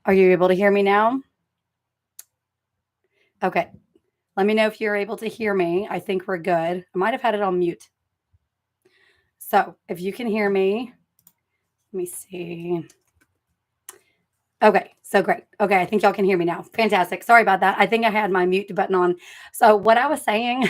Are you able to hear me now? Okay. Let me know if you're able to hear me. I think we're good. I might have had it on mute. So if you can hear me, let me see. Okay, so great. Okay, I think y'all can hear me now. Fantastic. Sorry about that. I think I had my mute button on. So what I was saying,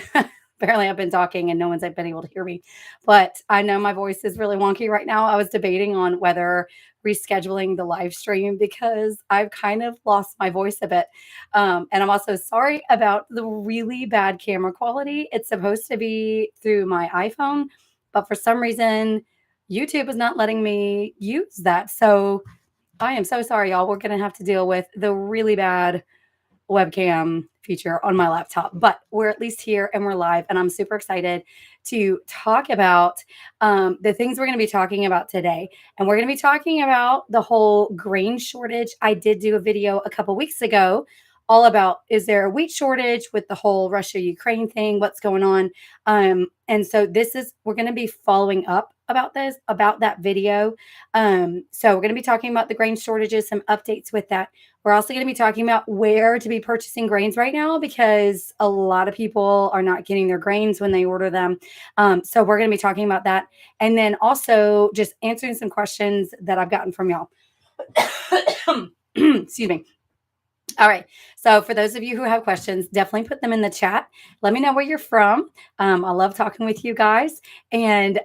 apparently I've been talking and no one's been able to hear me, but I know my voice is really wonky right now. I was debating on whether rescheduling the live stream because I've kind of lost my voice a bit. And I'm also sorry about the really bad camera quality. It's supposed to be through my iPhone, but for some reason, YouTube is not letting me use that. So I am so sorry, y'all. We're going to have to deal with the really bad webcam feature on my laptop, but we're at least here and we're live. And I'm super excited to talk about the things we're going to be talking about today. And we're going to be talking about the whole grain shortage. I did do a video a couple weeks ago all about, is there a wheat shortage with the whole Russia Ukraine thing? What's going on? And so we're going to be following up about that video. So we're going to be talking about the grain shortages, some updates with that. We're also going to be talking about where to be purchasing grains right now because a lot of people are not getting their grains when they order them. So we're going to be talking about that. And then also just answering some questions that I've gotten from y'all. Excuse me. All right. So for those of you who have questions, definitely put them in the chat. Let me know where you're from. I love talking with you guys. And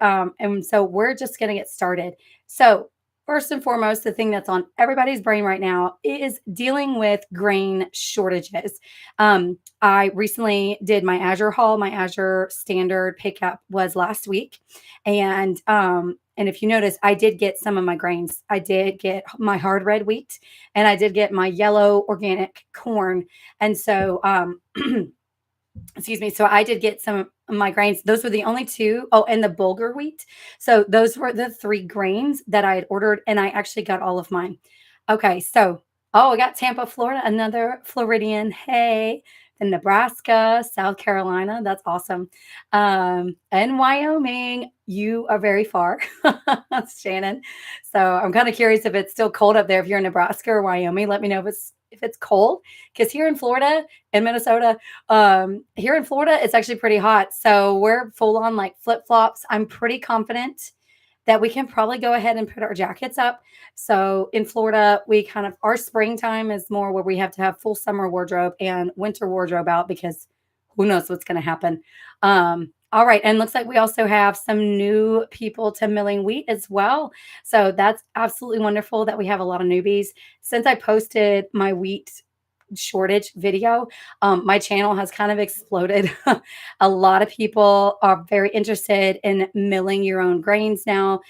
so we're just going to get started. So first and foremost, the thing that's on everybody's brain right now is dealing with grain shortages. I recently did my Azure haul. My Azure standard pickup was last week. And if you notice, I did get some of my grains. I did get my hard red wheat and I did get my yellow organic corn. And so, excuse me. So I did get some of my grains. Those were the only two. Oh, and the bulgur wheat. So those were the three grains that I had ordered, and I actually got all of mine. Okay. So, oh, I got Tampa, Florida, another Floridian. Hey, in Nebraska, South Carolina. That's awesome. And Wyoming. You are very far. That's Shannon. So I'm kind of curious if it's still cold up there. If you're in Nebraska or Wyoming, let me know if it's cold. Because here in Florida and Minnesota, here in Florida, it's actually pretty hot. So we're full on like flip flops. I'm pretty confident that we can probably go ahead and put our jackets up. So in Florida, our springtime is more where we have to have full summer wardrobe and winter wardrobe out because who knows what's going to happen. All right. And looks like we also have some new people to milling wheat as well. So that's absolutely wonderful that we have a lot of newbies. Since I posted my wheat shortage video, my channel has kind of exploded. A lot of people are very interested in milling your own grains now,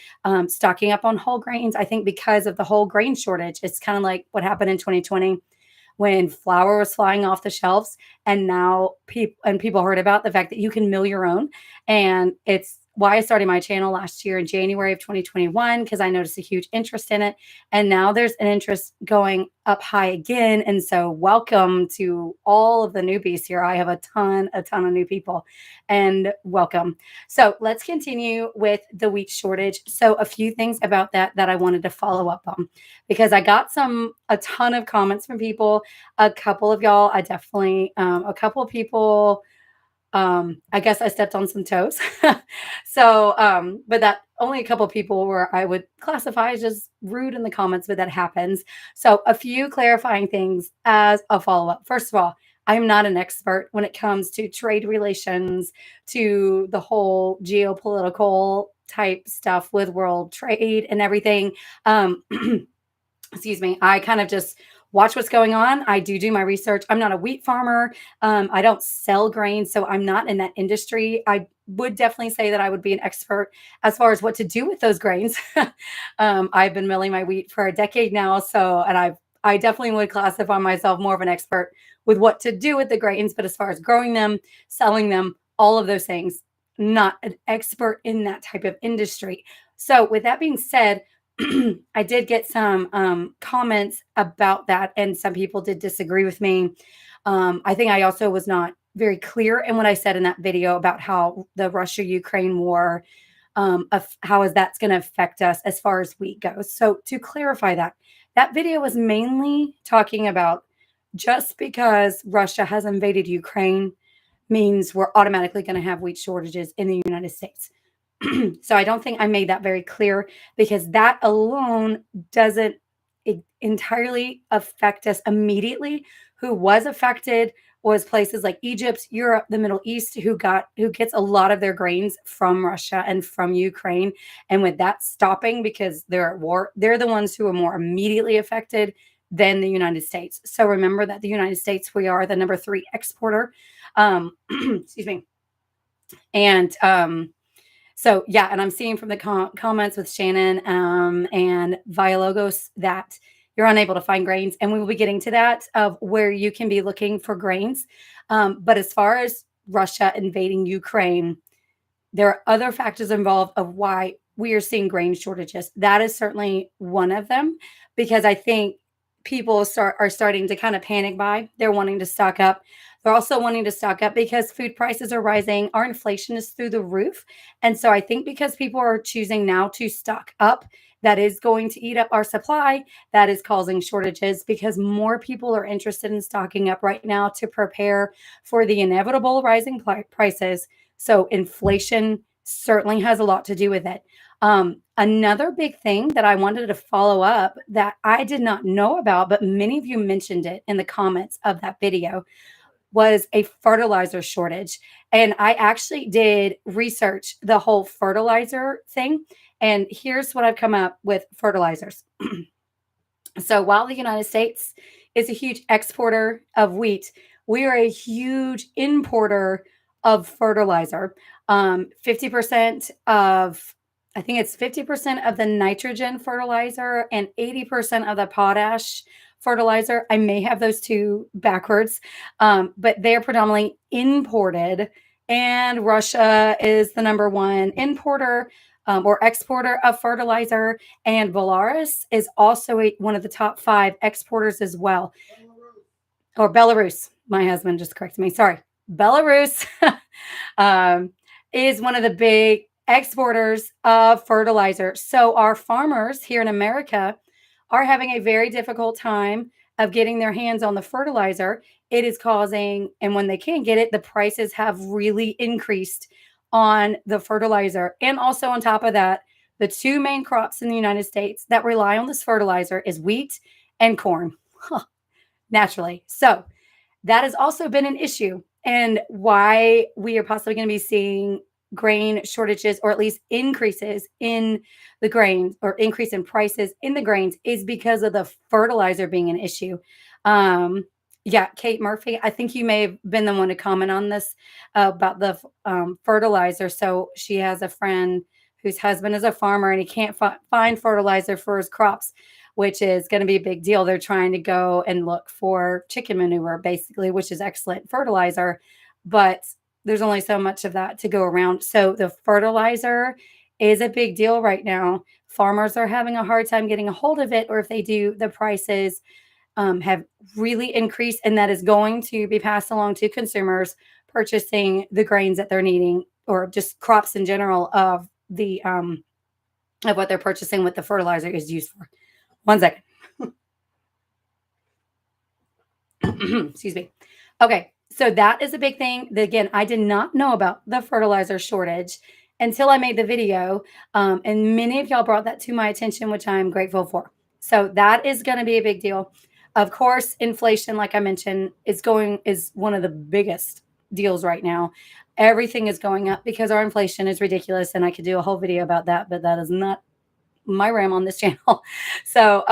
stocking up on whole grains. I think because of the whole grain shortage, it's kind of like what happened in 2020 when flour was flying off the shelves, and now people heard about the fact that you can mill your own. And it's why I started my channel last year in January of 2021, because I noticed a huge interest in it. And now there's an interest going up high again. And so welcome to all of the newbies here. I have a ton of new people, and welcome. So let's continue with the wheat shortage. So a few things about that I wanted to follow up on, because I got a ton of comments from people. A couple of y'all, a couple of people, I guess I stepped on some toes. So, but that only a couple of people where I would classify as just rude in the comments, but that happens. So a few clarifying things as a follow-up. First of all, I'm not an expert when it comes to trade relations, to the whole geopolitical type stuff with world trade and everything. Excuse me. I kind of just watch what's going on. I do my research. I'm not a wheat farmer. I don't sell grains, so I'm not in that industry. I would definitely say that I would be an expert as far as what to do with those grains. I've been milling my wheat for a decade now, I definitely would classify myself more of an expert with what to do with the grains. But as far as growing them, selling them, all of those things, not an expert in that type of industry. So with that being said, I did get some comments about that, and some people did disagree with me. I think I also was not very clear in what I said in that video about how the Russia-Ukraine war of how is that's going to affect us as far as wheat goes. So to clarify that, that video was mainly talking about just because Russia has invaded Ukraine means we're automatically going to have wheat shortages in the United States. So I don't think I made that very clear, because that alone doesn't entirely affect us immediately. Who was affected was places like Egypt, Europe, the Middle East, who gets a lot of their grains from Russia and from Ukraine. And with that stopping because they're at war, they're the ones who are more immediately affected than the United States. So remember that the United States, we are the number 3 exporter. Excuse me. And so yeah, and I'm seeing from the comments with Shannon and Villalogos that you're unable to find grains, and we will be getting to that of where you can be looking for grains. But as far as Russia invading Ukraine, there are other factors involved of why we are seeing grain shortages. That is certainly one of them, because I think people are starting to kind of panic buy. They're wanting to stock up. They're also wanting to stock up because food prices are rising. Our inflation is through the roof. And so I think because people are choosing now to stock up, that is going to eat up our supply. That is causing shortages because more people are interested in stocking up right now to prepare for the inevitable rising prices. So inflation certainly has a lot to do with it. Another big thing that I wanted to follow up that I did not know about, but many of you mentioned it in the comments of that video, was a fertilizer shortage. And I actually did research the whole fertilizer thing. And here's what I've come up with fertilizers. So while the United States is a huge exporter of wheat, we are a huge importer of fertilizer. 50% of, I think it's 50% of the nitrogen fertilizer and 80% of the potash fertilizer. I may have those two backwards, but they're predominantly imported. And Russia is the number 1 importer or exporter of fertilizer. And Belarus is also one of the top 5 exporters as well. Or Belarus. My husband just corrected me. Sorry. Belarus is one of the big exporters of fertilizer. So our farmers here in America are having a very difficult time of getting their hands on the fertilizer. It is causing, and when they can't get it, the prices have really increased on the fertilizer. And also on top of that, the 2 main crops in the United States that rely on this fertilizer is wheat and corn, naturally. So that has also been an issue, and why we are possibly going to be seeing grain shortages, or at least increases in the grains, or increase in prices in the grains, is because of the fertilizer being an issue. Yeah, Kate Murphy, I think you may have been the one to comment on this about the fertilizer. So she has a friend whose husband is a farmer and he can't find fertilizer for his crops, which is going to be a big deal. They're trying to go and look for chicken manure, basically, which is excellent fertilizer, but there's only so much of that to go around. So the fertilizer is a big deal right now. Farmers are having a hard time getting a hold of it, or if they do, the prices have really increased, and that is going to be passed along to consumers purchasing the grains that they're needing, or just crops in general of the of what they're purchasing, what the fertilizer is used for. One second. Excuse me. Okay, so that is a big thing. Again, I did not know about the fertilizer shortage until I made the video, and many of y'all brought that to my attention, which I'm grateful for. So that is going to be a big deal. Of course, inflation, like I mentioned, is one of the biggest deals right now. Everything is going up because our inflation is ridiculous, and I could do a whole video about that, but that is not my RAM on this channel. So,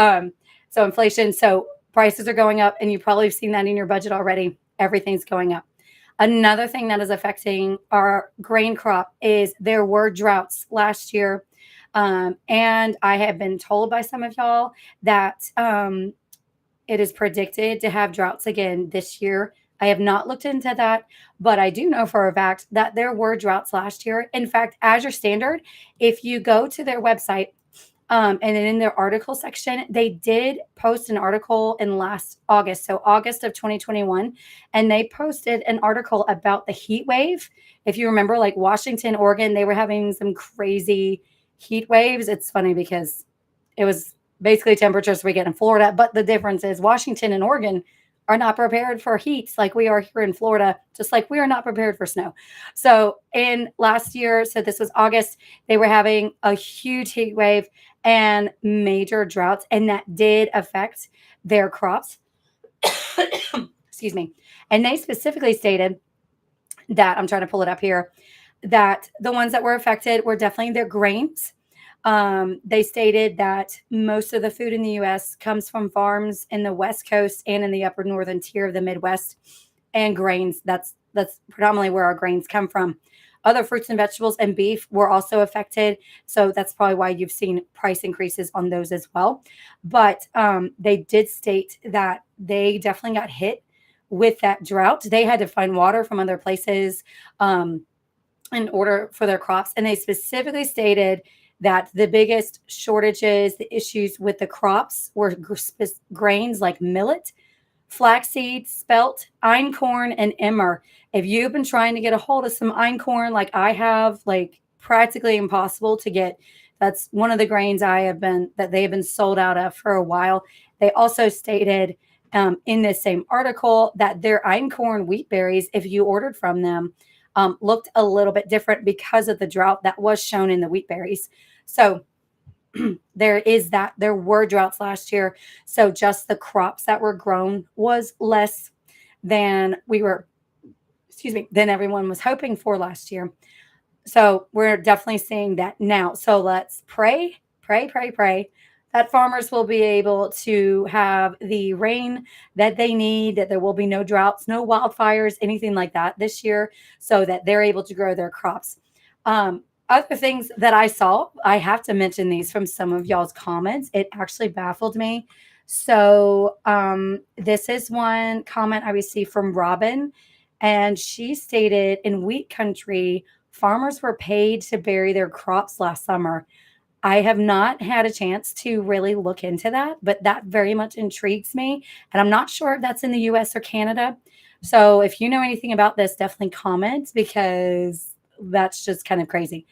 so inflation, so prices are going up, and you probably have seen that in your budget already. Everything's going up. Another thing that is affecting our grain crop is there were droughts last year. And I have been told by some of y'all that it is predicted to have droughts again this year. I have not looked into that, but I do know for a fact that there were droughts last year. In fact, Azure Standard, if you go to their website, And then in their article section, they did post an article in last August, so August of 2021, and they posted an article about the heat wave. If you remember, like Washington, Oregon, they were having some crazy heat waves. It's funny because it was basically temperatures we get in Florida, but the difference is Washington and Oregon are not prepared for heat like we are here in Florida, just like we are not prepared for snow. So in last year, so this was August, they were having a huge heat wave and major droughts, and that did affect their crops. Excuse me. And they specifically stated that, I'm trying to pull it up here, that the ones that were affected were definitely their grains. They stated that most of the food in the U.S. comes from farms in the West Coast and in the upper northern tier of the Midwest, and grains. That's predominantly where our grains come from. Other fruits and vegetables and beef were also affected, so that's probably why you've seen price increases on those as well. But they did state that they definitely got hit with that drought. They had to find water from other places in order for their crops, and they specifically stated that the biggest shortages, the issues with the crops were grains like millet, flaxseed, spelt, einkorn, and emmer. If you've been trying to get a hold of some einkorn like I have, like practically impossible to get. That's one of the grains that they've been sold out of for a while. They also stated in this same article that their einkorn wheat berries, if you ordered from them, looked a little bit different because of the drought that was shown in the wheat berries. So there were droughts last year. So just the crops that were grown was less than than everyone was hoping for last year. So we're definitely seeing that now. So let's pray that farmers will be able to have the rain that they need, that there will be no droughts, no wildfires, anything like that this year, so that they're able to grow their crops. Other things that I saw, I have to mention these from some of y'all's comments. It actually baffled me. So this is one comment I received from Robin, and she stated, in wheat country, farmers were paid to bury their crops last summer. I have not had a chance to really look into that, but that very much intrigues me. And I'm not sure if that's in the US or Canada. So if you know anything about this, definitely comment, because that's just kind of crazy.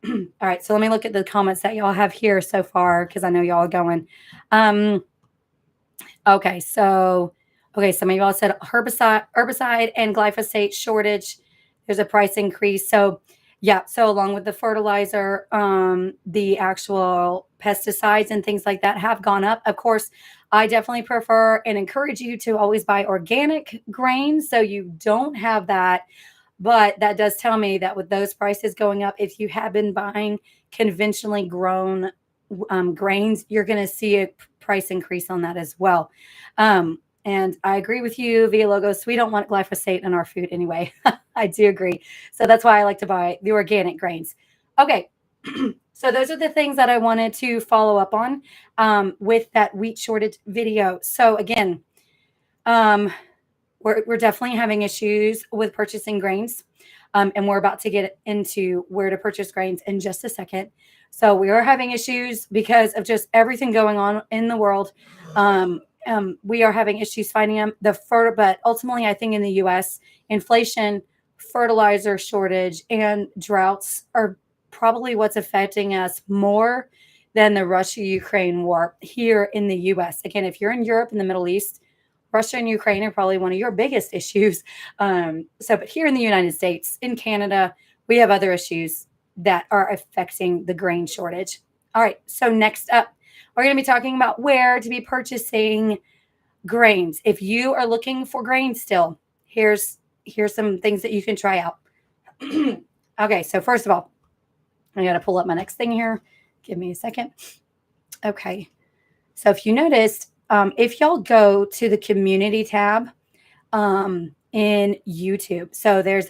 All right, so let me look at the comments that y'all have here so far, because I know y'all are going. Okay, some of y'all said herbicide and glyphosate shortage. There's a price increase. So yeah, so along with the fertilizer, the actual pesticides and things like that have gone up. Of course, I definitely prefer and encourage you to always buy organic grains so you don't have that. But that does tell me that with those prices going up, if you have been buying conventionally grown grains, you're going to see a price increase on that as well. And I agree with you, Villalogos. We don't want glyphosate in our food anyway. I do agree. So that's why I like to buy the organic grains. Okay. So those are the things that I wanted to follow up on with that wheat shortage video. So again, we're definitely having issues with purchasing grains. And we're about to get into where to purchase grains in just a second. So we are having issues because of just everything going on in the world. We are having issues finding them. But ultimately, I think in the U.S., inflation, fertilizer shortage, and droughts are probably what's affecting us more than the Russia-Ukraine war here in the U.S. Again, if you're in Europe and the Middle East, Russia and Ukraine are probably one of your biggest issues. But here in the United States, in Canada, we have other issues that are affecting the grain shortage. All right, so next up, we're going to be talking about where to be purchasing grains. If you are looking for grains still, here's some things that you can try out. Okay, so first of all, I got to pull up my next thing here. Give me a second. Okay, so if you noticed, if y'all go to the community tab in YouTube, so there's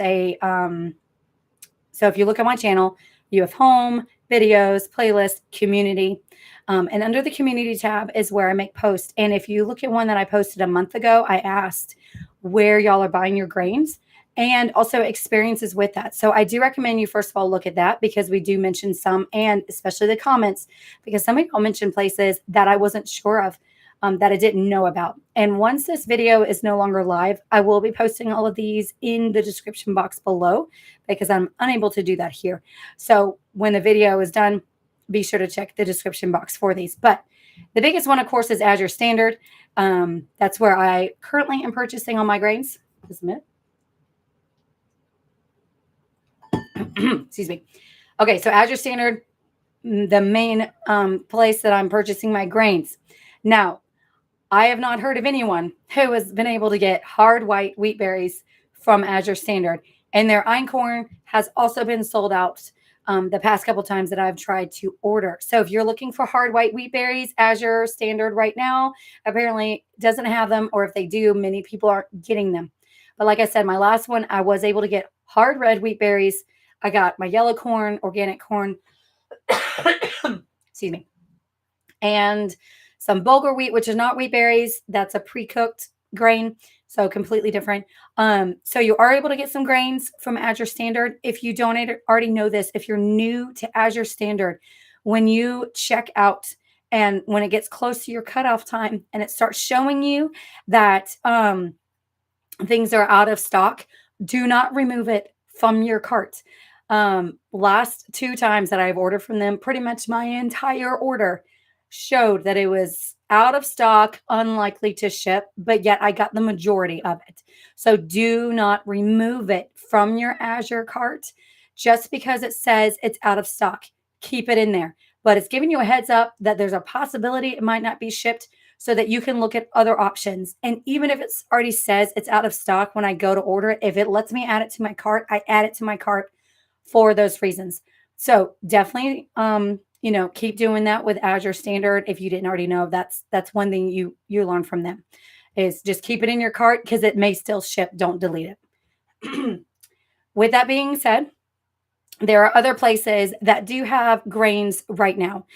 so if you look at my channel, you have home, videos, playlist, community. And under the community tab is where I make posts. And if you look at one that I posted a month ago, I asked where y'all are buying your grains. and also experiences with that. So I do recommend you, first of all, look at that, because we do mention some, and especially the comments, because some people mention places that I wasn't sure of, that I didn't know about. And once this video is no longer live, I will be posting all of these in the description box below, because I'm unable to do that here. So when the video is done, be sure to check the description box for these. But the biggest one, of course, is Azure Standard. That's where I currently am purchasing all my grains. Just a minute. Excuse me. Okay, so Azure Standard, the main place that I'm purchasing my grains. Now, I have not heard of anyone who has been able to get hard white wheat berries from Azure Standard. And their einkorn has also been sold out the past couple times that I've tried to order. So if you're looking for hard white wheat berries, Azure Standard right now apparently doesn't have them, or if they do, many people aren't getting them. But like I said, my last one, I was able to get hard red wheat berries. I got my yellow corn, organic corn, excuse me, and some bulgur wheat, which is not wheat berries. That's a pre-cooked grain, so completely different. So you are able to get some grains from Azure Standard. If you don't already know this, if you're new to Azure Standard, when you check out and when it gets close to your cutoff time and it starts showing you that things are out of stock, do not remove it from your cart. Last 2 times that I've ordered from them, pretty much my entire order showed that it was out of stock, unlikely to ship, but yet I got the majority of it. So do not remove it from your Azure cart just because it says it's out of stock. Keep it in there, but it's giving you a heads up that there's a possibility it might not be shipped, so that you can look at other options. And even if it already says it's out of stock, when I go to order it, if it lets me add it to my cart, I add it to my cart for those reasons. So definitely, keep doing that with Azure Standard. If you didn't already know, that's one thing you learn from them, is just keep it in your cart because it may still ship. Don't delete it. With that being said, there are other places that do have grains right now.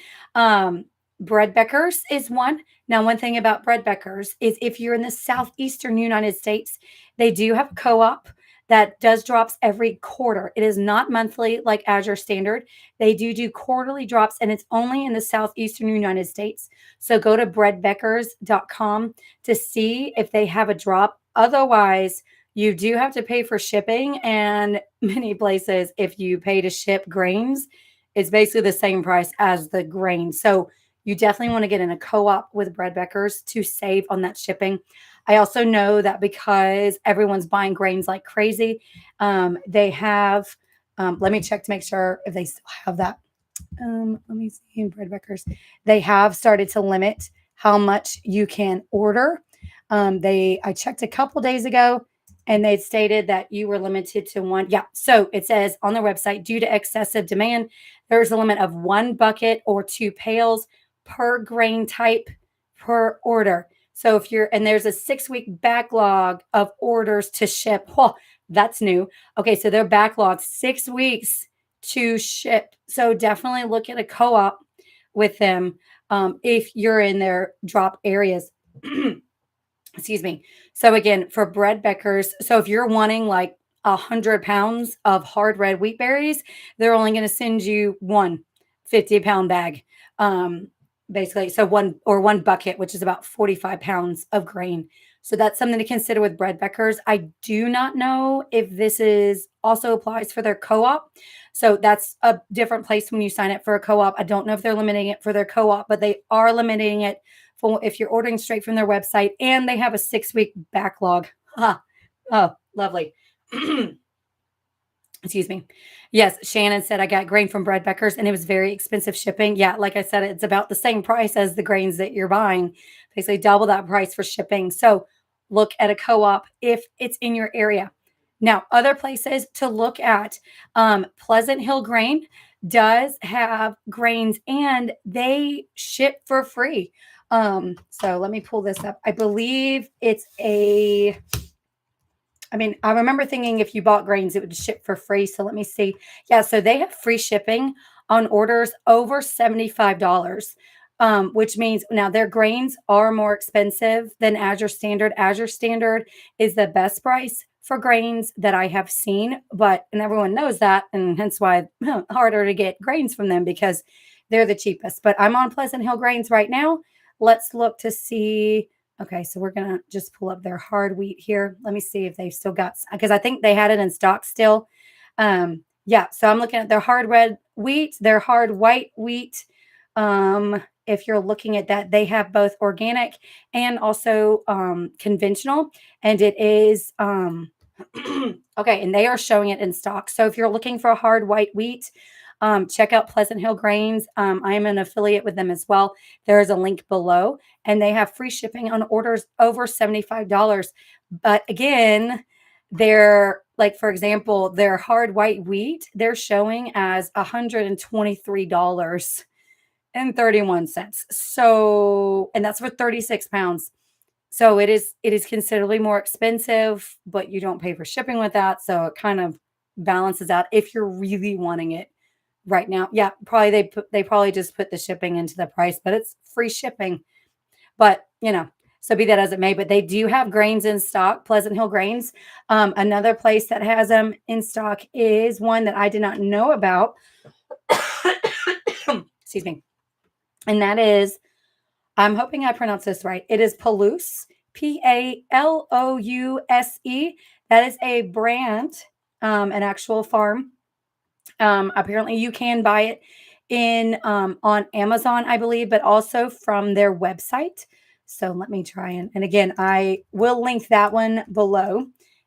Bread Beckers is one. Now, one thing about Bread Beckers is if you're in the southeastern United States, they do have a co-op that does drops every quarter. It is not monthly like Azure Standard. They do quarterly drops, and it's only in the southeastern United States. So go to breadbeckers.com to see if they have a drop. Otherwise, you do have to pay for shipping, and many places, if you pay to ship grains, it's basically the same price as the grain. So you definitely want to get in a co-op with Bread Beckers to save on that shipping. I also know that because everyone's buying grains like crazy, they have, let me check to make sure if they still have that. Let me see, Bread Beckers. They have started to limit how much you can order. I checked a couple days ago, and they stated that you were limited to one. Yeah. So it says on their website, due to excessive demand, there's a limit of 1 bucket or 2 pails per grain type per order. So and there's a 6-week backlog of orders to ship. Oh, that's new. Okay. So their backlog 6 weeks to ship. So definitely look at a co-op with them if you're in their drop areas. Excuse me. So again, for Bread Beckers, so if you're wanting like 100 pounds of hard red wheat berries, they're only going to send you one 50-pound bag. Basically, so one bucket, which is about 45 pounds of grain. So that's something to consider with Bread Beckers. I do not know if this is also applies for their co-op. So that's a different place when you sign up for a co-op. I don't know if they're limiting it for their co-op, but they are limiting it for if you're ordering straight from their website, and they have a 6-week backlog. Oh, lovely. Excuse me. Yes, Shannon said I got grain from Bread Beckers and it was very expensive shipping. Yeah, like I said, it's about the same price as the grains that you're buying. Basically double that price for shipping. So look at a co-op if it's in your area. Now, other places to look at, Pleasant Hill Grain does have grains and they ship for free. So let me pull this up. I believe it's I remember thinking if you bought grains, it would ship for free. So let me see. Yeah, so they have free shipping on orders over $75, which means now their grains are more expensive than Azure Standard. Azure Standard is the best price for grains that I have seen, and everyone knows that, and hence why harder to get grains from them because they're the cheapest. But I'm on Pleasant Hill Grains right now. Let's look to see. Okay, so we're gonna just pull up their hard wheat here. Let me see if they've still got, because I think they had it in stock still. Yeah, so I'm looking at their hard red wheat, their hard white wheat. If you're looking at that, they have both organic and also conventional, and it is okay, and they are showing it in stock. So if you're looking for hard white wheat, check out Pleasant Hill Grains. I am an affiliate with them as well. There is a link below, and they have free shipping on orders over $75. But again, they're like, for example, their hard white wheat, they're showing as $123.31. So, and that's for 36 pounds. So it is considerably more expensive, but you don't pay for shipping with that. So it kind of balances out if you're really wanting it right now. Yeah, probably they probably just put the shipping into the price, but it's free shipping. But so be that as it may, but they do have grains in stock, Pleasant Hill Grains. Another place that has them in stock is one that I did not know about. Excuse me. And that is, I'm hoping I pronounce this right. It is Palouse, Palouse. That is a brand, an actual farm. Apparently, you can buy it on Amazon, I believe, but also from their website. So let me try and again, I will link that one below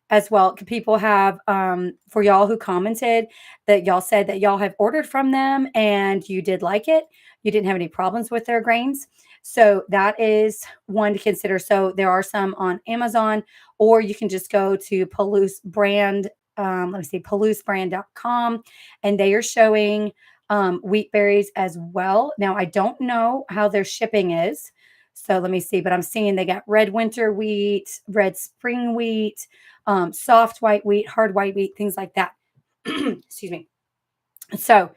as well. People have for y'all who commented that y'all said that y'all have ordered from them and you did like it. You didn't have any problems with their grains. So that is one to consider. So there are some on Amazon, or you can just go to Palouse brand. Let me see, PalouseBrand.com, and they are showing wheat berries as well. Now, I don't know how their shipping is. So let me see, but I'm seeing they got red winter wheat, red spring wheat, soft white wheat, hard white wheat, things like that. Excuse me. So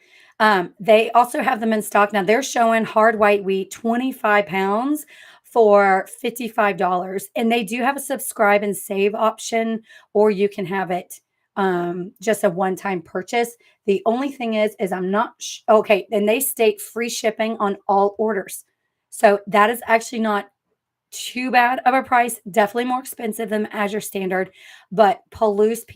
they also have them in stock. Now they're showing hard white wheat, 25 pounds for $55. And they do have a subscribe and save option, or you can have it just a one-time purchase. The only thing is I'm not okay. And they state free shipping on all orders. So that is actually not too bad of a price. Definitely more expensive than Azure Standard, but Palouse,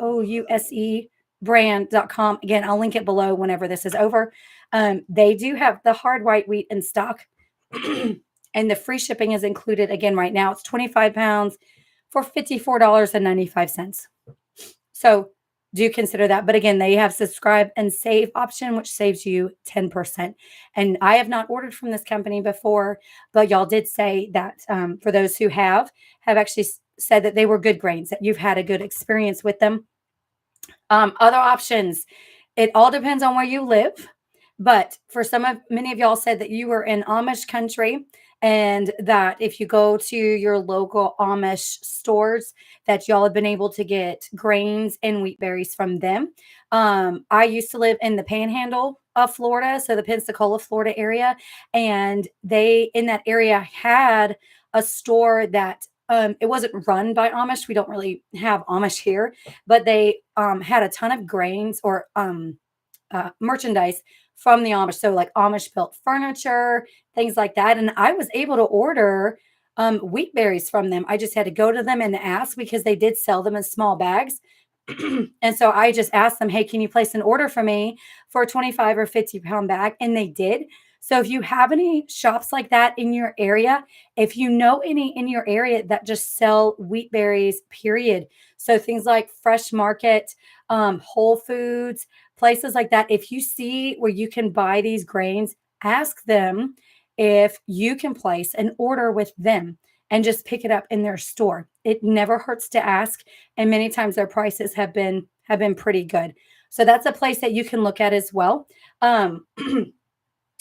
Palouse brand.com. Again, I'll link it below whenever this is over. They do have the hard white wheat in stock, and the free shipping is included. Again, right now it's 25 pounds for $54.95. So do consider that. But again, they have subscribe and save option, which saves you 10%. And I have not ordered from this company before, but y'all did say that for those who have actually said that they were good grains, that you've had a good experience with them. Other options, it all depends on where you live. But for many of y'all said that you were in Amish country, and that if you go to your local Amish stores, that y'all have been able to get grains and wheat berries from them. I used to live in the Panhandle of Florida, so the Pensacola, Florida area, and they in that area had a store that it wasn't run by Amish. We don't really have Amish here, but they had a ton of grains or merchandise from the Amish. So like Amish built furniture, things like that. And I was able to order wheat berries from them. I just had to go to them and ask, because they did sell them in small bags. And so I just asked them, hey, can you place an order for me for a 25 or 50 pound bag? And they did. So if you have any shops like that in your area, if you know any in your area that just sell wheat berries, period. So things like Fresh Market, Whole Foods, places like that. If you see where you can buy these grains, ask them if you can place an order with them and just pick it up in their store. It never hurts to ask, and many times their prices have been pretty good. So that's a place that you can look at as well.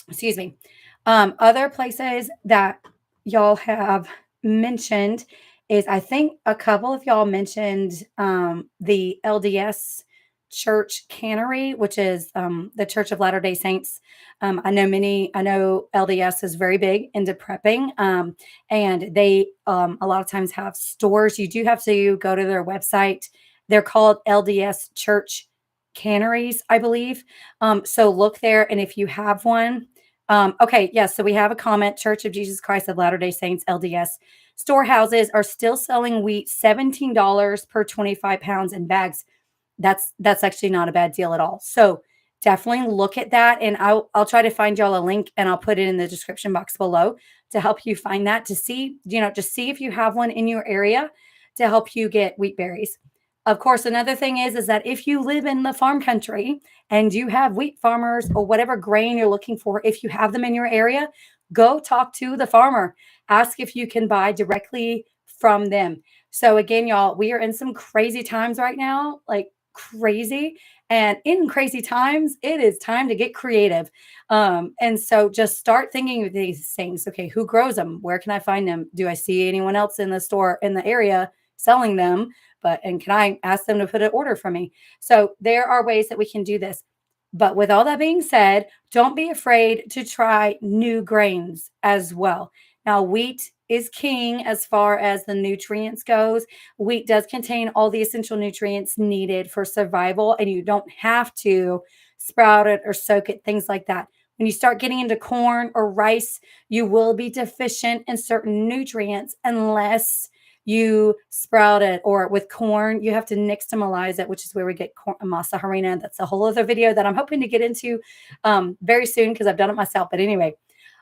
Excuse me. Other places that y'all have mentioned is, I think a couple of y'all mentioned the LDS Church Cannery, which is the Church of Latter-day Saints. I know LDS is very big into prepping, and they a lot of times have stores. You do have to go to their website. They're called LDS Church Canneries, I believe. So look there, and if you have one, okay, yes. Yeah, so we have a comment. Church of Jesus Christ of Latter-day Saints, LDS storehouses are still selling wheat $17 per 25 pounds in bags. That's actually not a bad deal at all. So definitely look at that, and I'll try to find y'all a link, and I'll put it in the description box below to help you find that, to see, just see if you have one in your area to help you get wheat berries. Of course, another thing is that if you live in the farm country and you have wheat farmers or whatever grain you're looking for, if you have them in your area, go talk to the farmer. Ask if you can buy directly from them. So again, y'all, we are in some crazy times right now, like crazy. And in crazy times, it is time to get creative. And so just start thinking of these things. Okay, who grows them? Where can I find them? Do I see anyone else in the store in the area selling them? And can I ask them to put an order for me? So there are ways that we can do this. But with all that being said, don't be afraid to try new grains as well. Now, wheat is king as far as the nutrients goes. Wheat does contain all the essential nutrients needed for survival, and you don't have to sprout it or soak it, things like that. When you start getting into corn or rice, you will be deficient in certain nutrients unless you sprout it. Or with corn, you have to nixtamalize it, which is where we get corn, masa harina. That's a whole other video that I'm hoping to get into very soon because I've done it myself. But anyway,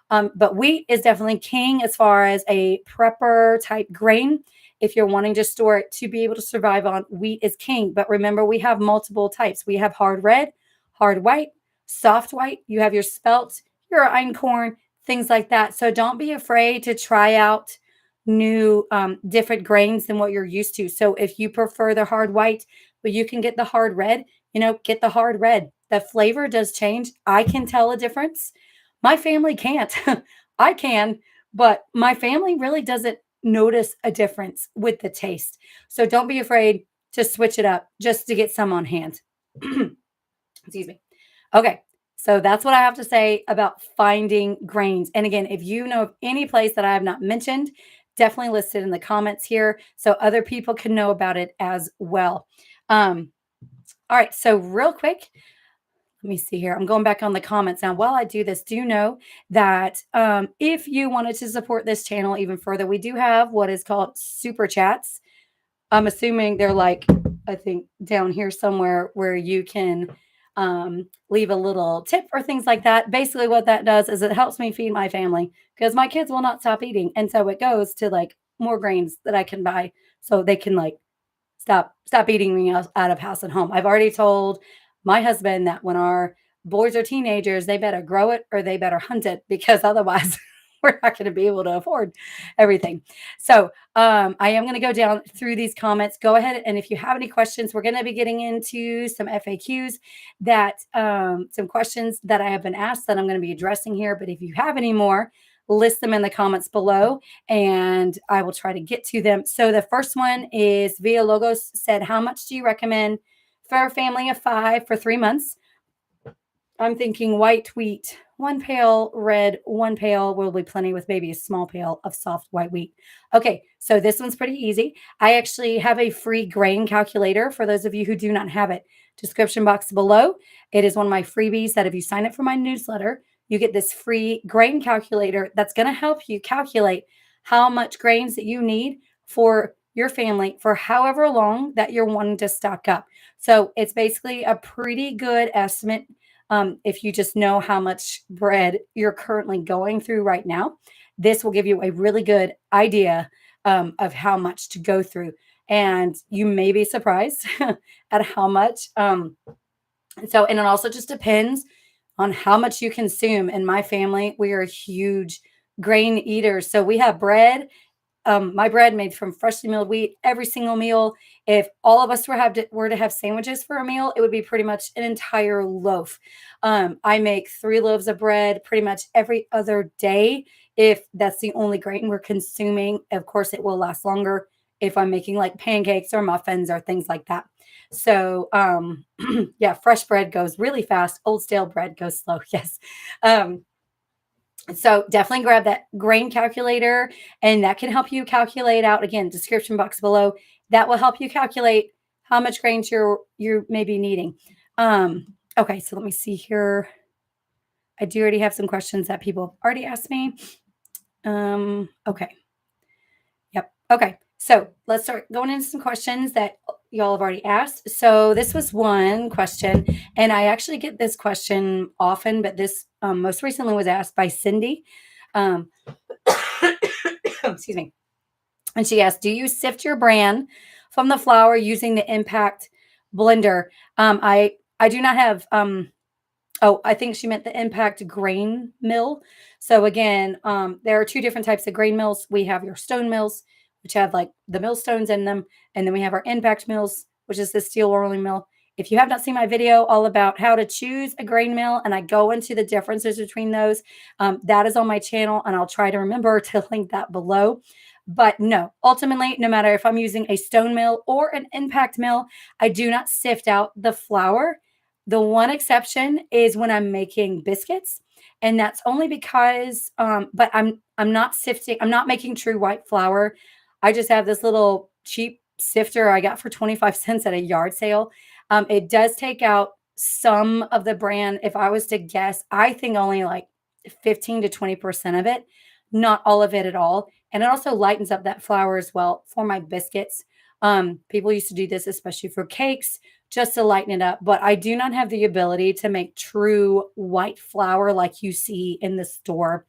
but wheat is definitely king as far as a prepper type grain. If you're wanting to store it to be able to survive on, wheat is king. But remember, we have multiple types. We have hard red, hard white, soft white. You have your spelt, your einkorn, things like that. So don't be afraid to try out new different grains than what you're used to. So if you prefer the hard white, but you can get the hard red, get the hard red. The flavor does change. I can tell a difference. My family can't. I can, but my family really doesn't notice a difference with the taste. So don't be afraid to switch it up just to get some on hand. Excuse me. Okay. So that's what I have to say about finding grains. And again, if you know of any place that I have not mentioned, definitely list it in the comments here so other people can know about it as well. All right. So real quick, let me see here. I'm going back on the comments now. While I do this, do know that if you wanted to support this channel even further, we do have what is called super chats. I'm assuming they're like, I think down here somewhere where you can leave a little tip or things like that. Basically what that does is it helps me feed my family because my kids will not stop eating. And so it goes to like more grains that I can buy so they can like stop eating me out of house and home. I've already told my husband that when our boys are teenagers, they better grow it or they better hunt it because otherwise we're not going to be able to afford everything. So I am going to go down through these comments. Go ahead, and if you have any questions, we're going to be getting into some FAQs that some questions that I have been asked that I'm going to be addressing here. But if you have any more, list them in the comments below and I will try to get to them. So the first one is Via Logos said, how much do you recommend for a family of 5 for 3 months? I'm thinking white wheat, 1 pail, red, 1 pail will be plenty with maybe a small pail of soft white wheat. Okay, so this one's pretty easy. I actually have a free grain calculator for those of you who do not have it. Description box below. It is one of my freebies that if you sign up for my newsletter, you get this free grain calculator that's going to help you calculate how much grains that you need for your family for however long that you're wanting to stock up. So it's basically a pretty good estimate if you just know how much bread you're currently going through right now. This will give you a really good idea of how much to go through. And you may be surprised at how much. And it also just depends on how much you consume. In my family, we are huge grain eaters. So we have bread. My bread made from freshly milled wheat every single meal. If all of us were to have sandwiches for a meal, it would be pretty much an entire loaf. I make 3 loaves of bread pretty much every other day. If that's the only grain we're consuming, of course, it will last longer. if I'm making like pancakes or muffins or things like that. So, yeah, fresh bread goes really fast. Old stale bread goes slow. Yes. Um, so definitely grab that grain calculator, and that can help you calculate out, again, description box below. That will help you calculate how much grains you're maybe needing. Okay, so let me see here. I do already have some questions that people have already asked me. Okay. Yep. Okay. So let's start going into some questions that y'all have already asked. So this was one question, and I actually get this question often, but this most recently was asked by Cindy. Um, excuse me. And she asked, "Do you sift your bran from the flour using the Impact blender?" I do not have. Oh, I think she meant the Impact grain mill. So again, there are two different types of grain mills. We have your stone mills, which have like the millstones in them, and then we have our Impact mills, which is the steel rolling mill. If you have not seen my video all about how to choose a grain mill, and I go into the differences between those, that is on my channel, and I'll try to remember to link that below. But no, ultimately, no matter if I'm using a stone mill or an Impact mill, I do not sift out the flour. The one exception is when I'm making biscuits, and that's only because, but I'm not sifting. I'm not making true white flour. I just have this little cheap sifter I got for 25 cents at a yard sale. It does take out some of the bran. If I was to guess, I think only like 15 to 20% of it, not all of it at all. And it also lightens up that flour as well for my biscuits. People used to do this, especially for cakes, just to lighten it up. But I do not have the ability to make true white flour like you see in the store.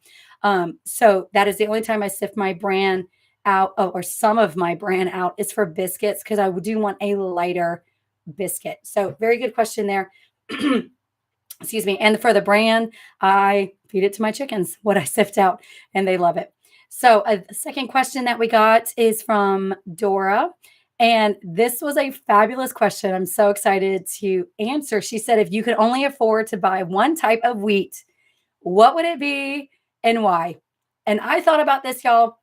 So that is the only time I sift my bran out, or some of my bran out, is for biscuits, because I do want a lighter biscuit. So very good question there. Excuse me. And for the bran, I feed it to my chickens, what I sift out, and they love it. So the second question that we got is from Dora. And this was a fabulous question. I'm so excited to answer. She said, if you could only afford to buy one type of wheat, what would it be and why? And I thought about this, y'all.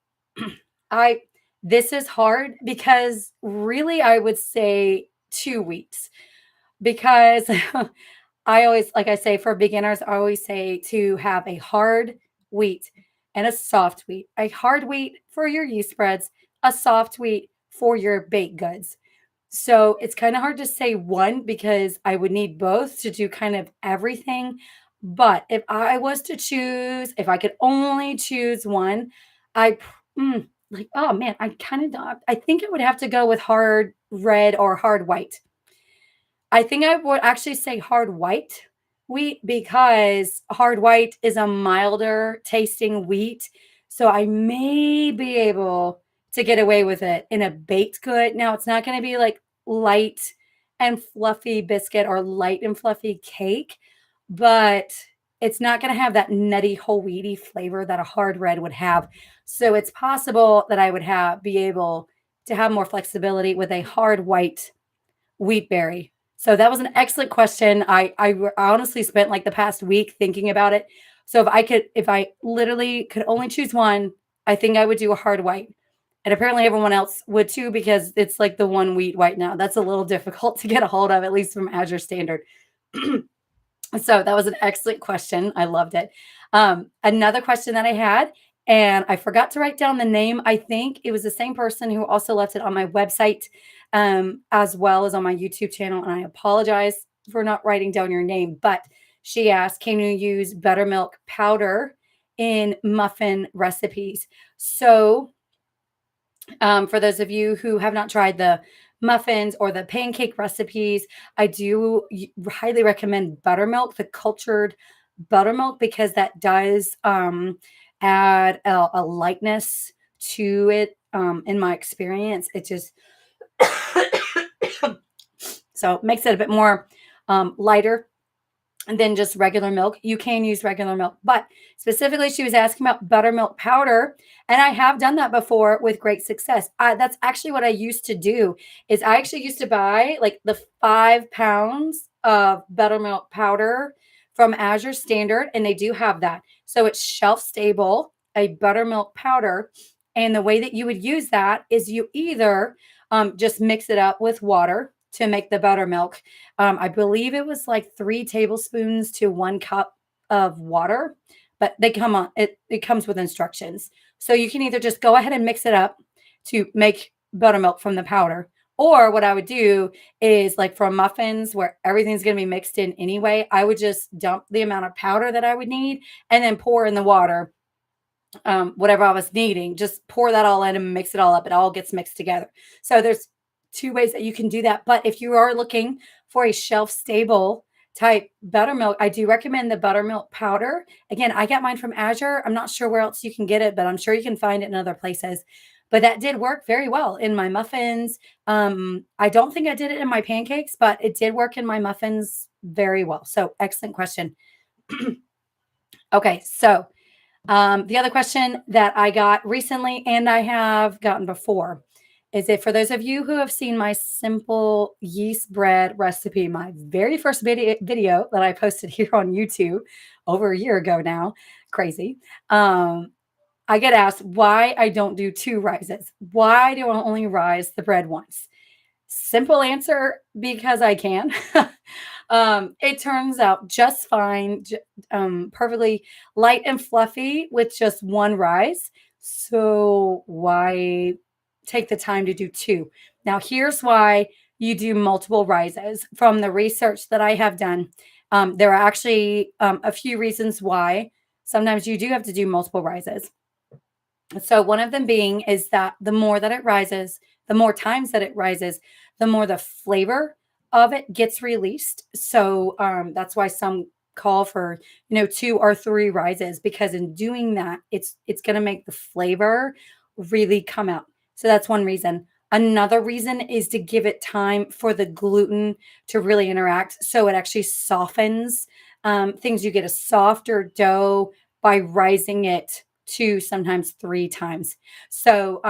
I This is hard because really I would say two wheats, because I always, like I say, for beginners, I always say to have a hard wheat and a soft wheat. A hard wheat for your yeast spreads, a soft wheat for your baked goods. So it's kind of hard to say one, because I would need both to do kind of everything. But if I was to choose, if I could only choose one, I like, oh man, I kind of don't. I think it would have to go with hard red or hard white. I think I would actually say hard white wheat, because hard white is a milder tasting wheat. So I may be able to get away with it in a baked good. Now, it's not going to be like light and fluffy biscuit or light and fluffy cake, but it's not going to have that nutty whole wheaty flavor that a hard red would have. So it's possible that I would be able to have more flexibility with a hard white wheat berry. So that was an excellent question. I honestly spent like the past week thinking about it. So if I literally could only choose one, I think I would do a hard white. And apparently everyone else would too, because it's like the one wheat white now. That's a little difficult to get a hold of, at least from Azure Standard. So that was an excellent question. I loved it. Another question that I had, and I forgot to write down the name. I think it was the same person who also left it on my website, as well as on my YouTube channel. And I apologize for not writing down your name, but she asked, can you use buttermilk powder in muffin recipes? So for those of you who have not tried the muffins or the pancake recipes, I do highly recommend buttermilk, the cultured buttermilk, because that does add a lightness to it. In my experience, it just so it makes it a bit more lighter than just regular milk. You can use regular milk, but specifically she was asking about buttermilk powder, and I have done that before with great success. That's actually what I used to do. Is I actually used to buy like the 5 pounds of buttermilk powder from Azure Standard, and they do have that. So it's shelf stable, a buttermilk powder, And the way that you would use that is you either just mix it up with water to make the buttermilk. I believe it was like 3 tablespoons to 1 cup of water, but they come on it comes with instructions. So you can either just go ahead and mix it up to make buttermilk from the powder. Or what I would do is like for muffins where everything's going to be mixed in anyway, I would just dump the amount of powder that I would need and then pour in the water, whatever I was needing, just pour that all in and mix it all up. It all gets mixed together. So there's 2 ways that you can do that. But if you are looking for a shelf stable type buttermilk, I do recommend the buttermilk powder. Again, I got mine from Azure. I'm not sure where else you can get it, but I'm sure you can find it in other places. But that did work very well in my muffins. I don't think I did it in my pancakes, but it did work in my muffins very well. So excellent question. Okay, so the other question that I got recently and I have gotten before is it for those of you who have seen my simple yeast bread recipe, my very first video that I posted here on YouTube over a year ago now, crazy. I get asked why I don't do 2 rises. Why do I only rise the bread once? Simple answer, because I can. It turns out just fine, perfectly light and fluffy with just 1 rise. So why take the time to do 2? Now, here's why you do multiple rises. From the research that I have done, there are actually a few reasons why sometimes you do have to do multiple rises. So one of them being is that the more that it rises, the more times that it rises, the more the flavor of it gets released. So that's why some call for 2 or 3 rises, because in doing that, it's going to make the flavor really come out. So that's one reason. Another reason is to give it time for the gluten to really interact, so it actually softens things. You get a softer dough by rising it 2, sometimes 3 times. So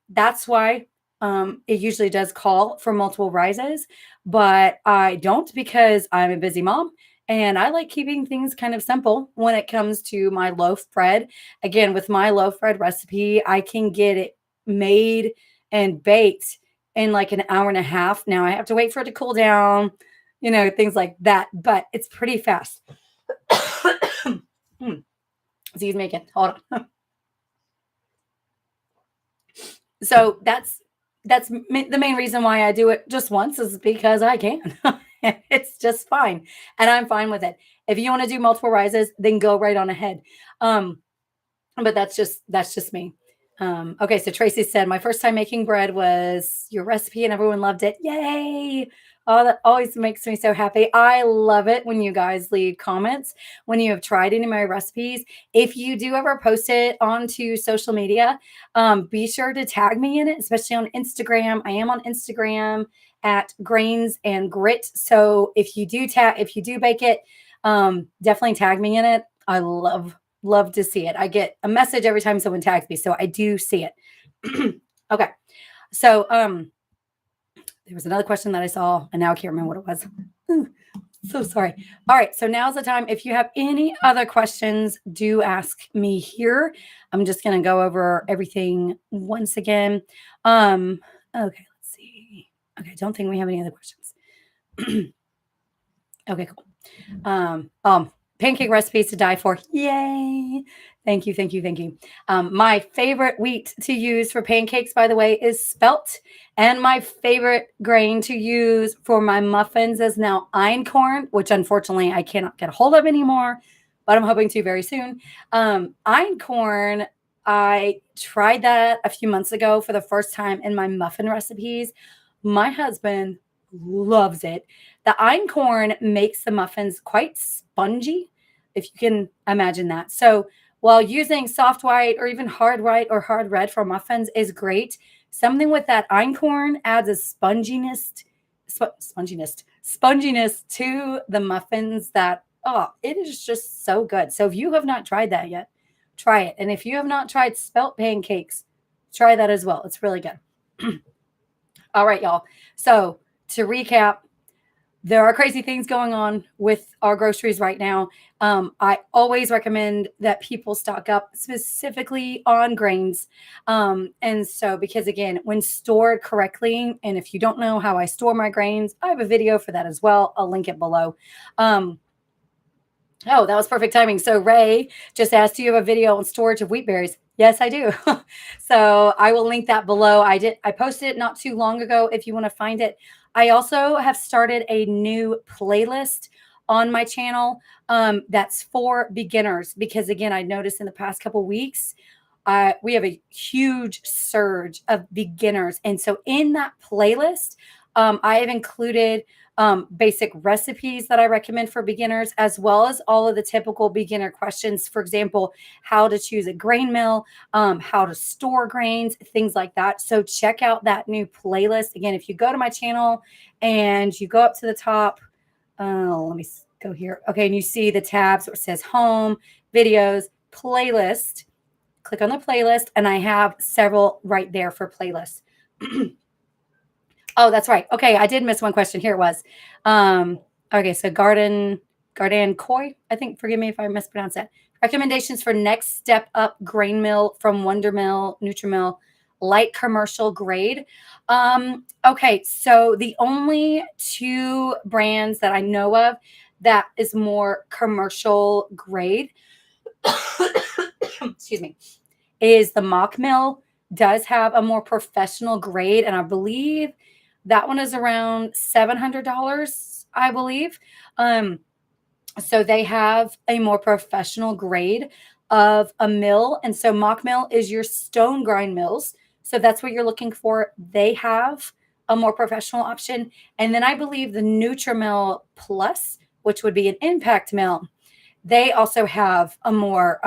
that's why it usually does call for multiple rises, but I don't, because I'm a busy mom and I like keeping things kind of simple when it comes to my loaf bread. Again, with my loaf bread recipe, I can get it made and baked in like an hour and a half. Now I have to wait for it to cool down, things like that, but it's pretty fast. Excuse me again. Hold on. So that's the main reason why I do it just once, is because I can. It's just fine, and I'm fine with it. If you want to do multiple rises, then go right on ahead. But that's just me. Okay, so Tracy said my first time making bread was your recipe, and everyone loved it. Yay! Oh, that always makes me so happy. I love it when you guys leave comments when you have tried any of my recipes. If you do ever post it onto social media, be sure to tag me in it, especially on Instagram. I am on Instagram at Grains and Grit. So if you do bake it, definitely tag me in it. I love to see it. I get a message every time someone tags me, so I do see it. Okay. So there was another question that I saw, and now I can't remember what it was. So sorry. All right. So now's the time. If you have any other questions, do ask me here. I'm just going to go over everything once again. Okay, let's see. Okay, don't think we have any other questions. Okay, cool. Pancake recipes to die for. Yay. Thank you. Thank you. Thank you. My favorite wheat to use for pancakes, by the way, is spelt. And my favorite grain to use for my muffins is now einkorn, which unfortunately I cannot get a hold of anymore, but I'm hoping to very soon. Einkorn, I tried that a few months ago for the first time in my muffin recipes. My husband loves it. The einkorn makes the muffins quite spongy, if you can imagine that. So while using soft white or even hard white or hard red for muffins is great, something with that einkorn adds a sponginess to the muffins that, it is just so good. So if you have not tried that yet, try it. And if you have not tried spelt pancakes, try that as well. It's really good. All right, y'all. So to recap, there are crazy things going on with our groceries right now. I always recommend that people stock up specifically on grains. And so, because again, when stored correctly, and if you don't know how I store my grains, I have a video for that as well. I'll link it below. Um, Oh, that was perfect timing. So Ray just asked, do you have a video on storage of wheat berries? Yes, I do. So I will link that below. I posted it not too long ago if you want to find it. I also have started a new playlist on my channel that's for beginners because again, I noticed in the past couple weeks we have a huge surge of beginners. And so in that playlist, I have included basic recipes that I recommend for beginners, as well as all of the typical beginner questions. For example, how to choose a grain mill, how to store grains, things like that. So check out that new playlist. Again, if you go to my channel and you go up to the top, let me go here. Okay, and you see the tabs where it says home, videos, playlist. Click on the playlist, and I have several right there for playlists. Oh, that's right. Okay, I did miss one question. Here it was. Okay, so Garden Koi, I think. Forgive me if I mispronounced that. Recommendations for next step up grain mill from Wonder Mill, Nutrimill, light commercial grade. Okay, so the only two brands that I know of that is more commercial grade, excuse me, is the Mock Mill. Does have a more professional grade, and I believe that one is around $700, I believe. So they have a more professional grade of a mill. And so Mock Mill is your stone grind mills. So that's what you're looking for. They have a more professional option. And then I believe the Nutrimill Plus, which would be an impact mill, they also have a more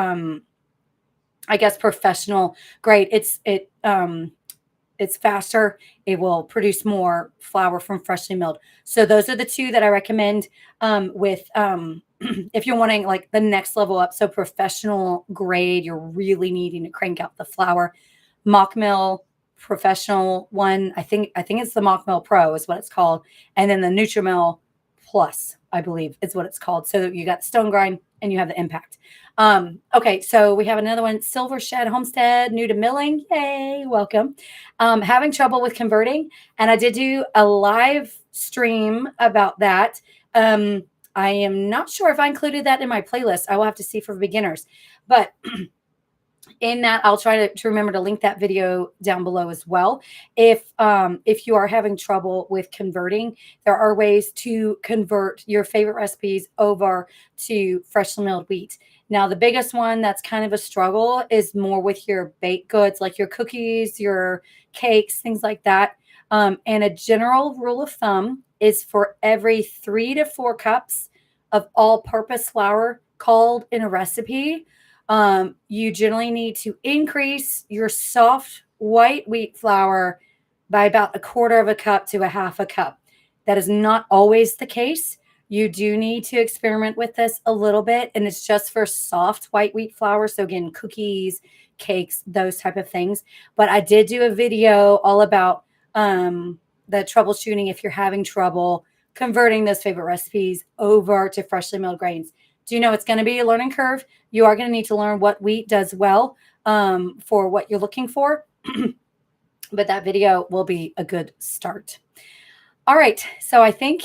I guess professional grade. It's faster. It will produce more flour from freshly milled. So those are the two that I recommend with if you're wanting like the next level up. So professional grade, you're really needing to crank out the flour. Mock mill professional one, I think it's the Mock Mill Pro is what it's called, and then the Nutrimill Plus, I believe, is what it's called. So you got stone grind and you have the impact. Okay, so we have another one, Silver Shed Homestead, new to milling. Yay, welcome. Having trouble with converting, and I did do a live stream about that. I am not sure if I included that in my playlist. I will have to see for beginners, but in that, I'll try to remember to link that video down below as well. If you are having trouble with converting, there are ways to convert your favorite recipes over to freshly milled wheat. Now, the biggest one that's kind of a struggle is more with your baked goods, like your cookies, your cakes, things like that. And a general rule of thumb is for every 3 to 4 cups of all-purpose flour called in a recipe, you generally need to increase your soft white wheat flour by about 1/4 of a cup to 1/2 a cup. That is not always the case. You do need to experiment with this a little bit, and it's just for soft white wheat flour. So again, cookies, cakes, those type of things. But I did do a video all about the troubleshooting if you're having trouble converting those favorite recipes over to freshly milled grains. Do you know it's going to be a learning curve? You are going to need to learn what wheat does well for what you're looking for. But that video will be a good start. All right. So I think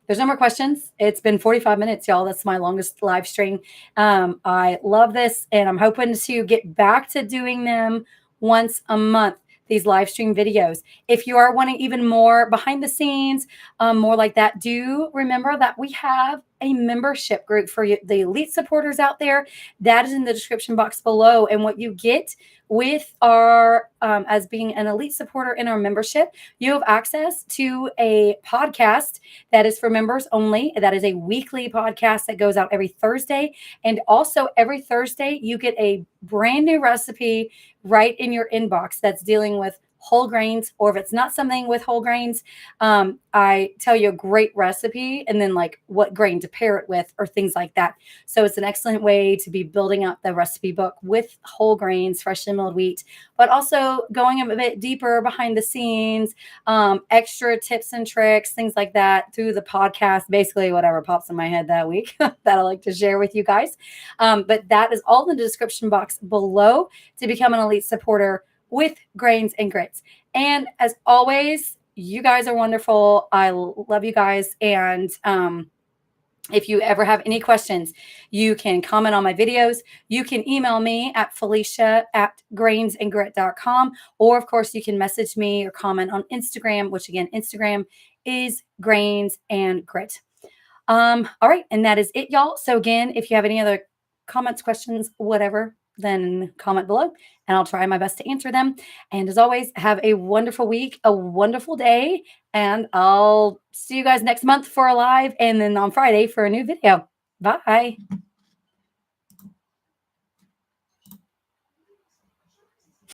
there's no more questions. It's been 45 minutes, y'all. That's my longest live stream. I love this, and I'm hoping to get back to doing them once a month, these live stream videos. If you are wanting even more behind the scenes, more like that, do remember that we have a membership group for you, the elite supporters out there. That is in the description box below. And what you get with our, as being an elite supporter in our membership, you have access to a podcast that is for members only. That is a weekly podcast that goes out every Thursday. And also every Thursday, you get a brand new recipe right in your inbox that's dealing with whole grains, or if it's not something with whole grains, I tell you a great recipe and then like what grain to pair it with or things like that. So it's an excellent way to be building up the recipe book with whole grains, freshly milled wheat, but also going a bit deeper behind the scenes, extra tips and tricks, things like that through the podcast, basically whatever pops in my head that week that I like to share with you guys. But that is all in the description box below to become an elite supporter with Grains and Grits. And as always, you guys are wonderful. I love you guys. And if you ever have any questions, you can comment on my videos. You can email me at felicia@grainsandgrit.com. Or, of course, you can message me or comment on Instagram, which, again, Instagram is Grains and Grit. All right. And that is it, y'all. So, again, if you have any other comments, questions, whatever, then comment below and I'll try my best to answer them. And as always, have a wonderful week, a wonderful day, and I'll see you guys next month for a live and then on Friday for a new video. Bye.